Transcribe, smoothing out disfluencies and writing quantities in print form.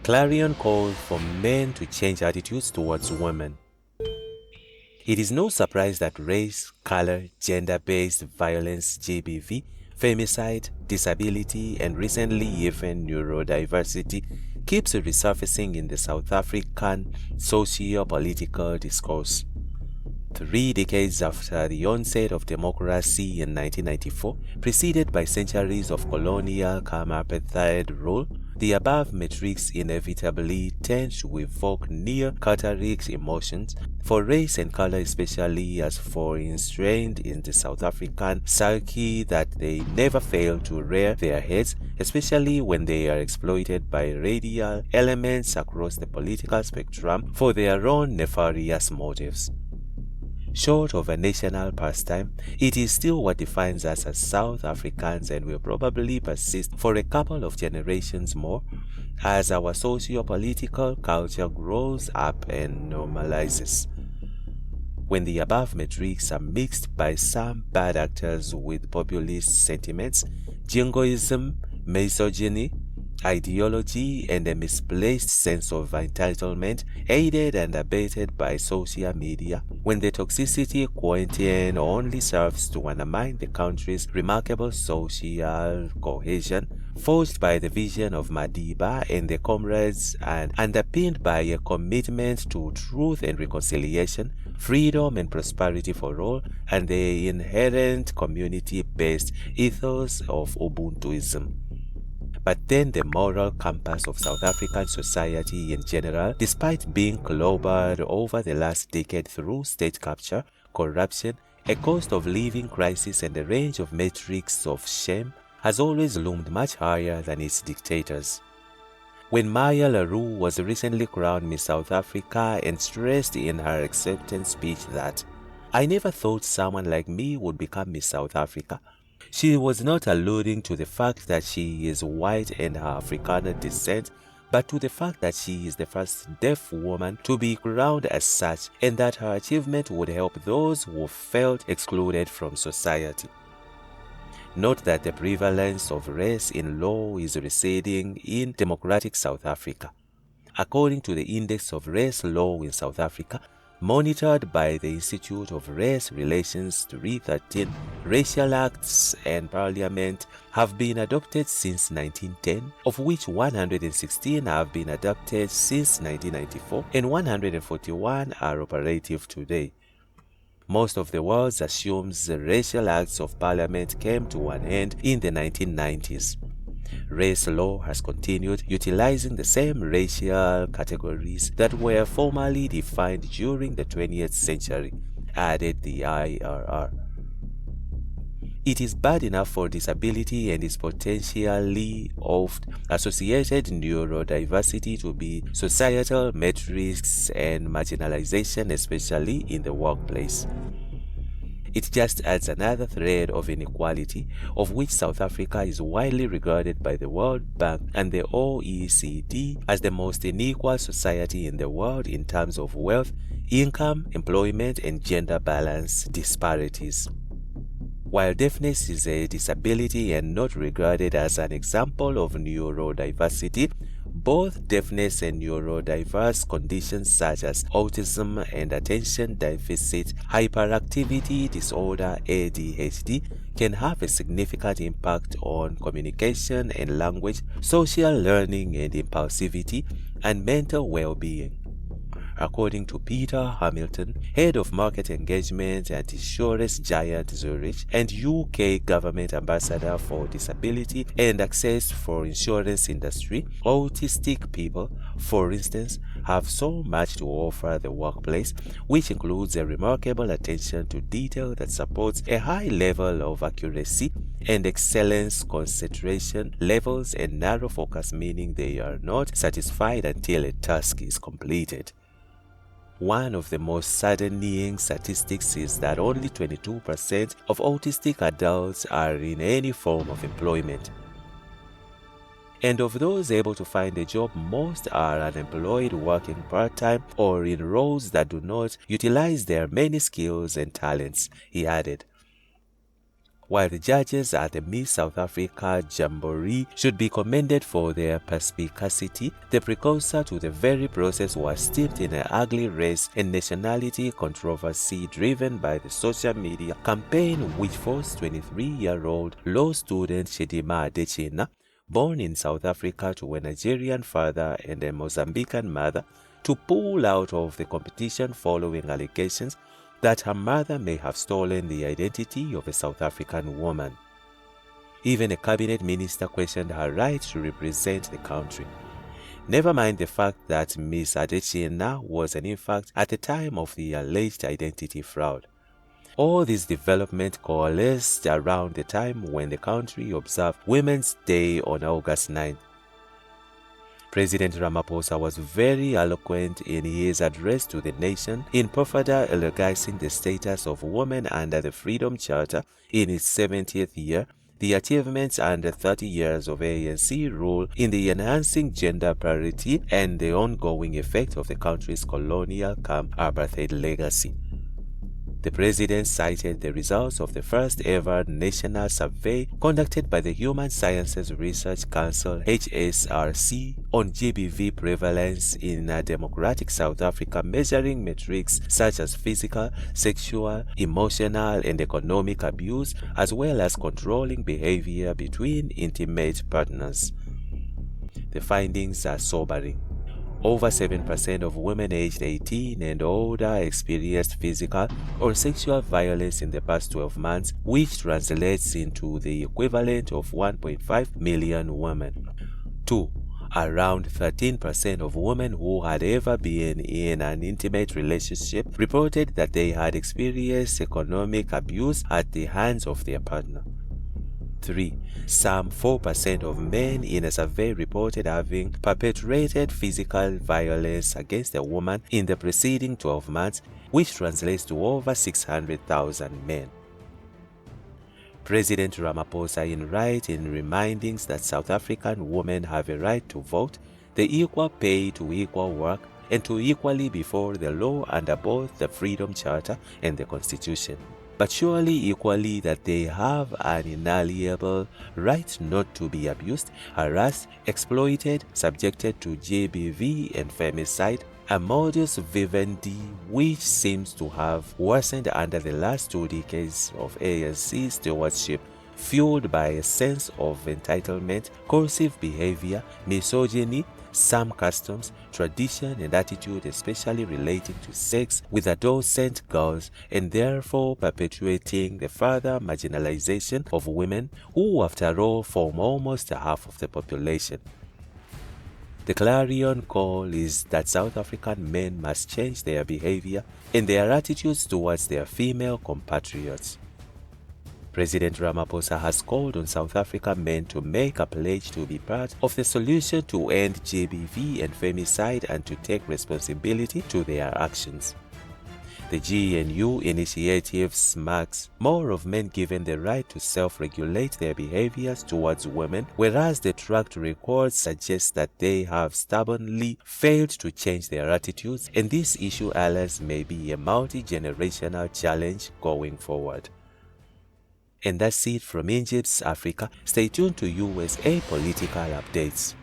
Clarion called for men to change attitudes towards women. It is no surprise that race, color, gender-based violence, GBV, femicide, disability, and recently even neurodiversity keeps resurfacing in the South African socio-political discourse. 3 decades after the onset of democracy in 1994, preceded by centuries of colonial-cum-apartheid rule, the above metrics inevitably tend to evoke near-cathartic emotions for race and color, especially as for ingrained in the South African psyche that they never fail to rear their heads, especially when they are exploited by radical elements across the political spectrum for their own nefarious motives. Short of a national pastime, it is still what defines us as South Africans and will probably persist for a couple of generations more as our socio-political culture grows up and normalises. When the above metrics are mixed by some bad actors with populist sentiments, jingoism, misogyny, ideology, and a misplaced sense of entitlement, aided and abetted by social media, when the toxicity quotient only serves to undermine the country's remarkable social cohesion, forged by the vision of Madiba and the comrades and underpinned by a commitment to truth and reconciliation, freedom and prosperity for all, and the inherent community-based ethos of Ubuntuism. But then the moral compass of South African society in general, despite being clobbered over the last decade through state capture, corruption, a cost of living crisis, and a range of metrics of shame, has always loomed much higher than its dictators. When Maya LaRue was recently crowned Miss South Africa and stressed in her acceptance speech that, "I never thought someone like me would become Miss South Africa," she was not alluding to the fact that she is white and her Afrikaner descent, but to the fact that she is the first deaf woman to be crowned as such, and that her achievement would help those who felt excluded from society. Note that the prevalence of race in law is receding in democratic South Africa. According to the Index of Race Law in South Africa, monitored by the Institute of Race Relations 313, racial acts and parliament have been adopted since 1910, of which 116 have been adopted since 1994 and 141 are operative today. Most of the world assumes the racial acts of parliament came to an end in the 1990s. Race law has continued utilizing the same racial categories that were formally defined during the 20th century, added the IRR. It is bad enough for disability and its potentially oft-associated neurodiversity to be societal metrics and marginalization, especially in the workplace. It just adds another thread of inequality, of which South Africa is widely regarded by the World Bank and the OECD as the most unequal society in the world in terms of wealth, income, employment, and gender balance disparities. While deafness is a disability and not regarded as an example of neurodiversity, both deafness and neurodiverse conditions such as autism and attention deficit hyperactivity disorder (ADHD) can have a significant impact on communication and language, social learning and impulsivity, and mental well-being. According to Peter Hamilton, head of market engagement at insurance giant Zurich and UK government ambassador for disability and access for insurance industry, autistic people, for instance, have so much to offer the workplace, which includes a remarkable attention to detail that supports a high level of accuracy and excellence, concentration levels, and narrow focus, meaning they are not satisfied until a task is completed. One of the most saddening statistics is that only 22% of autistic adults are in any form of employment. And of those able to find a job, most are unemployed, working part-time, or in roles that do not utilize their many skills and talents, he added. while the judges at the Miss South Africa Jamboree should be commended for their perspicacity, the precursor to the very process was steeped in an ugly race and nationality controversy driven by the social media campaign which forced 23-year-old law student Chidima Adechina, born in South Africa to a Nigerian father and a Mozambican mother, to pull out of the competition following allegations that her mother may have stolen the identity of a South African woman. Even a cabinet minister questioned her right to represent the country. Never mind the fact that Ms. Adechina was an infant at the time of the alleged identity fraud. All this development coalesced around the time when the country observed Women's Day on August 9. President Ramaphosa was very eloquent in his address to the nation in further eulogizing the status of women under the Freedom Charter in its 70th year, the achievements under 30 years of ANC rule in the enhancing gender parity, and the ongoing effect of the country's colonial-cum-apartheid legacy. The president cited the results of the first ever national survey conducted by the Human Sciences Research Council (HSRC) on GBV prevalence in a democratic South Africa, measuring metrics such as physical, sexual, emotional, and economic abuse, as well as controlling behavior between intimate partners. The findings are sobering. Over 7% of women aged 18 and older experienced physical or sexual violence in the past 12 months, which translates into the equivalent of 1.5 million women. 2. Around 13% of women who had ever been in an intimate relationship reported that they had experienced economic abuse at the hands of their partner. 3. Some 4% of men in a survey reported having perpetrated physical violence against a woman in the preceding 12 months, which translates to over 600,000 men. President Ramaphosa, in writing, reminding that South African women have a right to vote, the equal pay to equal work, and to equally before the law under both the Freedom Charter and the Constitution, but surely equally that they have an inalienable right not to be abused, harassed, exploited, subjected to GBV and femicide, a modus vivendi which seems to have worsened under the last 2 decades of ANC stewardship, fueled by a sense of entitlement, coercive behavior, misogyny, some customs, tradition, and attitude, especially relating to sex with adolescent girls, and therefore perpetuating the further marginalization of women, who after all form almost half of the population. The clarion call is that South African men must change their behavior and their attitudes towards their female compatriots. President Ramaphosa has called on South African men to make a pledge to be part of the solution to end GBV and femicide and to take responsibility to their actions. The GNU initiative marks more of men given the right to self-regulate their behaviors towards women, whereas the track record suggests that they have stubbornly failed to change their attitudes, and this issue, alas, may be a multi-generational challenge going forward. And that's it from Injibs Africa. Stay tuned to USA Political Updates.